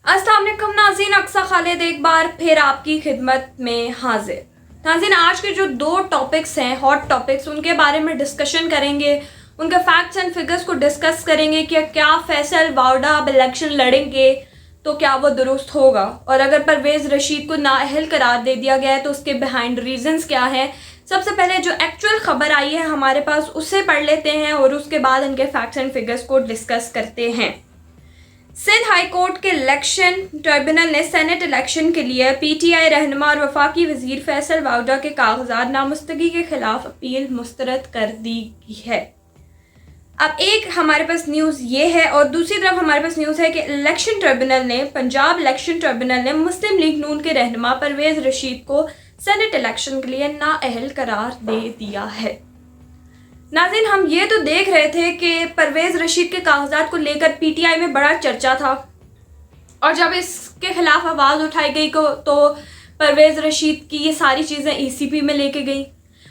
अस्सलाम वालेकुम नाज़रीन, अक्सा खालिद एक बार फिर आपकी खिदमत में हाजिर। नाज़रीन, आज के जो दो टॉपिक्स हैं, हॉट टॉपिक्स, उनके बारे में डिस्कशन करेंगे। उनके फैक्ट्स एंड फिगर्स को डिस्कस करेंगे कि क्या फैसल वाउडा अब इलेक्शन लड़ेंगे तो क्या वो दुरुस्त होगा, और अगर परवेज़ रशीद को नाअहल करार दे दिया गया है तो उसके बिहाइंड रीजंस क्या हैं। सबसे पहले जो एक्चुअल खबर आई है हमारे पास उसे पढ़ लेते हैं और उसके बाद इनके फैक्ट्स एंड फिगर्स को डिस्कस करते हैं। सिंध हाई कोर्ट के इलेक्शन ट्रिब्यूनल ने सेनेट इलेक्शन के लिए पीटीआई रहनुमा और वफाकी वजीर फैसल वाउडा के कागजात नामुस्तगी के खिलाफ अपील मुस्तरद कर दी गई है। अब एक हमारे पास न्यूज़ ये है और दूसरी तरफ हमारे पास न्यूज़ है कि इलेक्शन ट्रिब्यूनल ने पंजाब इलेक्शन ट्रिब्यूनल ने मुस्लिम लीग नून के रहनुमा परवेज़ रशीद को सेनेट इलेक्शन के लिए नाअहल करार दे दिया है। नाज़रीन, हम ये तो देख रहे थे कि परवेज़ रशीद के कागजात को लेकर पीटीआई में बड़ा चर्चा था और जब इसके खिलाफ आवाज़ उठाई गई तो परवेज़ रशीद की ये सारी चीज़ें ईसीपी में लेके गई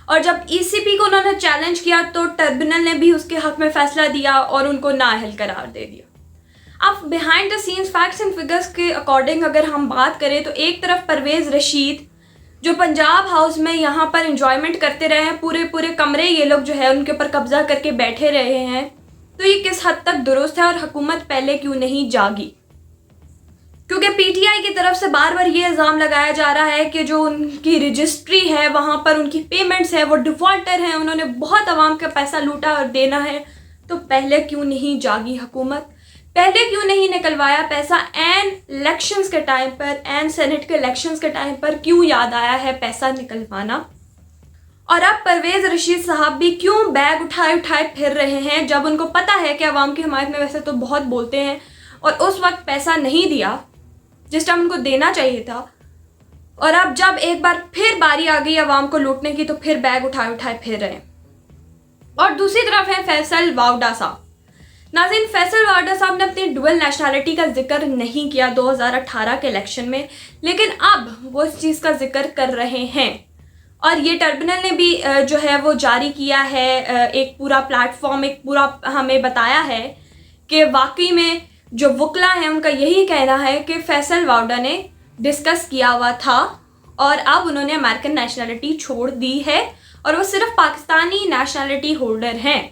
और जब ईसीपी को उन्होंने चैलेंज किया तो ट्रिब्यूनल ने भी उसके हक में फैसला दिया और उनको नाअहल करार दे दिया। अब behind the scenes facts and figures के अकॉर्डिंग अगर हम बात करें तो एक तरफ परवेज़ रशीद जो पंजाब हाउस में यहाँ पर इंजॉयमेंट करते रहे हैं, पूरे कमरे ये लोग जो है उनके ऊपर कब्जा करके बैठे रहे हैं, तो ये किस हद तक दुरुस्त है और हुकूमत पहले क्यों नहीं जागी। क्योंकि पीटीआई की तरफ से बार बार ये इल्ज़ाम लगाया जा रहा है कि जो उनकी रजिस्ट्री है वहाँ पर उनकी पेमेंट्स है वो डिफ़ॉल्टर हैं, उन्होंने बहुत आवाम का पैसा लूटा और देना है, तो पहले क्यों नहीं जागी हुकूमत, पहले क्यों नहीं निकलवाया पैसा। एन इलेक्शंस के टाइम पर, एन सेनेट के इलेक्शंस के टाइम पर क्यों याद आया है पैसा निकलवाना। और अब परवेज़ रशीद साहब भी क्यों बैग उठाए फिर रहे हैं जब उनको पता है कि अवाम की हमायत में वैसे तो बहुत बोलते हैं और उस वक्त पैसा नहीं दिया जिस टाइम उनको देना चाहिए था, और अब जब एक बार फिर बारी आ गई अवाम को लूटने की तो फिर बैग उठाए फिर रहे हैं। और दूसरी तरफ है फैसल वाउडा साहब। नाज़रीन, फैसल वाउडा साहब ने अपनी डुअल नेशनैलिटी का जिक्र नहीं किया 2018 के इलेक्शन में, लेकिन अब वो इस चीज़ का जिक्र कर रहे हैं और ये ट्रिब्यूनल ने भी जो है वो जारी किया है एक पूरा प्लेटफॉर्म, एक पूरा हमें बताया है कि वाकई में जो वकला हैं उनका यही कहना है कि फैसल वाउडा ने डिस्कस किया हुआ था और अब उन्होंने अमेरिकन नेशनैलिटी छोड़ दी है और वो सिर्फ पाकिस्तानी नेशनैलिटी होल्डर हैं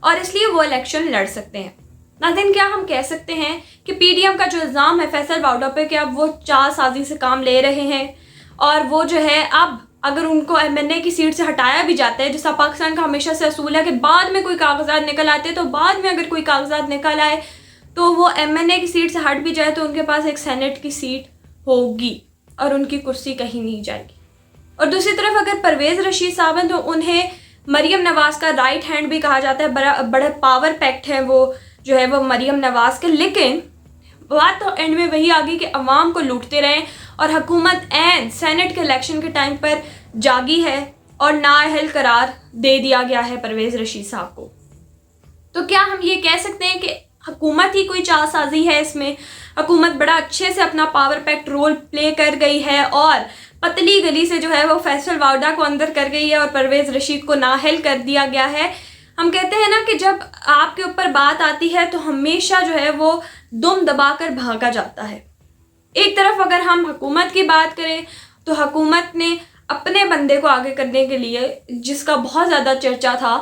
और इसलिए वो इलेक्शन लड़ सकते हैं। नाज़रीन, क्या हम कह सकते हैं कि पीडीएम का जो इल्ज़ाम है फैसल वाउडा पे कि अब वो चालसाजी से काम ले रहे हैं और वो जो है अब अगर उनको एमएनए की सीट से हटाया भी जाता है, जैसा पाकिस्तान का हमेशा से असूल है कि बाद में कोई कागजात निकल आते हैं, तो बाद में अगर कोई कागजात निकल आए तो वो एमएनए की सीट से हट भी जाए तो उनके पास एक सेनेट की सीट होगी और उनकी कुर्सी कहीं नहीं जाएगी। और दूसरी तरफ अगर परवेज़ रशीद साहब हैं तो उन्हें मरियम नवाज़ का राइट हैंड भी कहा जाता है, बड़ा पावर पैक्ट है वो जो है वो मरियम नवाज़ के। लेकिन बात तो एंड में वही आ गई कि अवाम को लूटते रहें और हुकूमत एन सेनेट के इलेक्शन के टाइम पर जागी है और नाअहल करार दे दिया गया है परवेज़ रशीद साहब को। तो क्या हम ये कह सकते हैं कि हुकूमत ही कोई चालसाजी है इसमें? हुकूमत बड़ा अच्छे से अपना पावर पैक्ट रोल प्ले कर गई है और पतली गली से जो है वो फैसल वाउडा को अंदर कर गई है और परवेज़ रशीद को नाअहल कर दिया गया है। हम कहते हैं ना कि जब आपके ऊपर बात आती है तो हमेशा जो है वो दुम दबाकर भागा जाता है। एक तरफ अगर हम हुकूमत की बात करें तो हुकूमत ने अपने बंदे को आगे करने के लिए, जिसका बहुत ज़्यादा चर्चा था,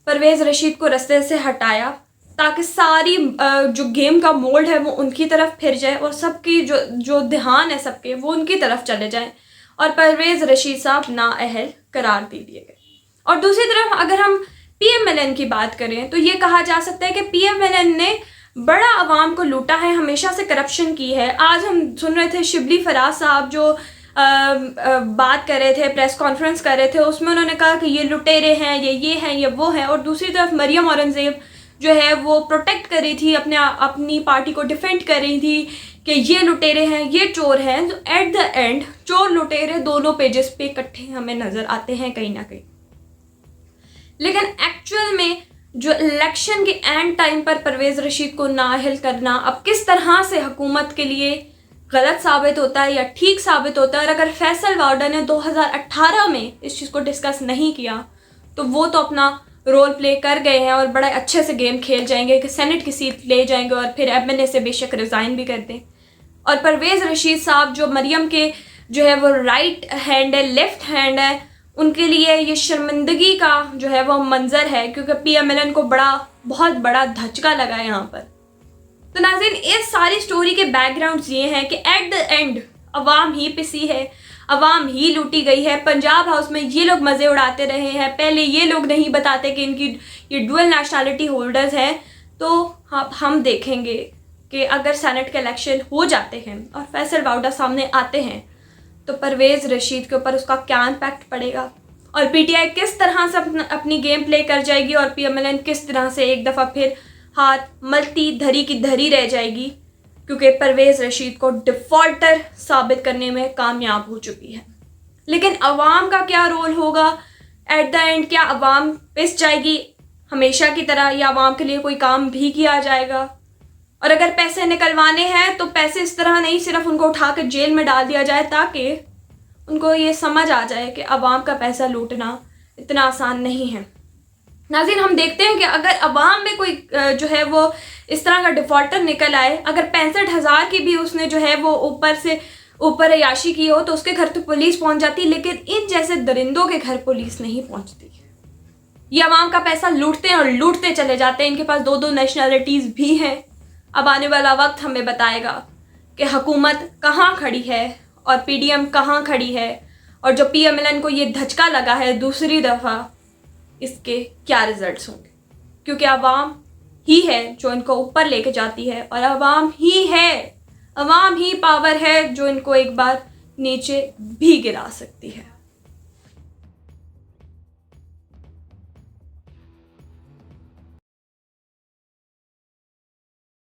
परवेज़ रशीद को रास्ते से हटाया ताकि सारी जो गेम का मोल्ड है वो उनकी तरफ फिर जाए और सबकी जो ध्यान है सबके वो उनकी तरफ चले जाएं और परवेज़ रशीद साहब नाअहल करार दे दिए गए। और दूसरी तरफ अगर हम पीएमएलएन की बात करें तो ये कहा जा सकता है कि पीएमएलएन ने बड़ा अवाम को लूटा है, हमेशा से करप्शन की है। आज हम सुन रहे थे शिबली फराज साहब जो बात कर रहे थे, प्रेस कॉन्फ्रेंस कर रहे थे, उसमें उन्होंने कहा कि ये लुटेरे हैं, ये हैं, ये वो हैं। और दूसरी तरफ मरियम औरंगज़ेब जो है वो प्रोटेक्ट कर रही थी, अपनी पार्टी को डिफेंड कर रही थी कि ये लुटेरे हैं, ये चोर हैं। तो एट द एंड चोर लुटेरे दोनों पेजेस पे इकट्ठे हमें नज़र आते हैं कहीं ना कहीं। लेकिन एक्चुअल में जो इलेक्शन के एंड टाइम पर परवेज़ रशीद को नाअहल करना अब किस तरह से हुकूमत के लिए गलत साबित होता है या ठीक साबित होता है। और अगर फैसल वाउडा ने 2018 में इस चीज़ को डिस्कस नहीं किया तो वो तो अपना रोल प्ले कर गए हैं और बड़े अच्छे से गेम खेल जाएंगे कि सेनेट की सीट ले जाएंगे और फिर एमएनए से बेशक रिज़ाइन भी कर दें। और परवेज़ रशीद साहब जो मरियम के जो है वो राइट हैंड है, लेफ़्ट हैंड है, उनके लिए ये शर्मिंदगी का जो है वो मंजर है, क्योंकि पीएमएलएन को बहुत बड़ा धचका लगा है यहाँ पर। तो नाज़रीन, इस सारी स्टोरी के बैकग्राउंड्स ये हैं कि एट द एंड अवाम ही पिसी है, अवाम ही लूटी गई है। पंजाब हाउस में ये लोग मज़े उड़ाते रहे हैं, पहले ये लोग नहीं बताते कि इनकी ये डुअल नेशनैलिटी होल्डर्स हैं। तो हम देखेंगे कि अगर सेनेट के इलेक्शन हो जाते हैं और फैसल वाउडा सामने आते हैं तो परवेज़ रशीद के ऊपर उसका क्या इम्पैक्ट पड़ेगा और पीटीआई किस तरह से अपनी गेम प्ले कर जाएगी और पीएमएलएन किस तरह से एक दफ़ा फिर हाथ मलती धरी की धरी रह जाएगी, क्योंकि परवेज़ रशीद को डिफ़ॉल्टर साबित करने में कामयाब हो चुकी है। लेकिन अवाम का क्या रोल होगा एट द एंड? क्या अवाम पिस जाएगी हमेशा की तरह या अवाम के लिए कोई काम भी किया जाएगा? और अगर पैसे निकलवाने हैं तो पैसे इस तरह नहीं सिर्फ उनको उठा कर जेल में डाल दिया जाए, ताकि उनको ये समझ आ जाए कि अवाम का पैसा लूटना इतना आसान नहीं है। नाज़रीन, हम देखते हैं कि अगर अवाम में कोई जो है वो इस तरह का डिफ़ॉल्टर निकल आए, अगर 65,000 की भी उसने जो है वो ऊपर अयाशी की हो तो उसके घर तो पुलिस पहुंच जाती, लेकिन इन जैसे दरिंदों के घर पुलिस नहीं पहुंचती। ये अवाम का पैसा लूटते हैं और लूटते चले जाते हैं। इनके पास 2-2 नेशनैलिटीज़ भी हैं। अब आने वाला वक्त हमें बताएगा कि हुकूमत कहाँ खड़ी है और पीडीएम कहाँ खड़ी है, और जो पीएमएलएन को ये धचका लगा है दूसरी दफ़ा, इसके क्या रिजल्ट्स होंगे, क्योंकि अवाम ही है जो इनको ऊपर लेके जाती है और अवाम ही पावर है जो इनको एक बार नीचे भी गिरा सकती है।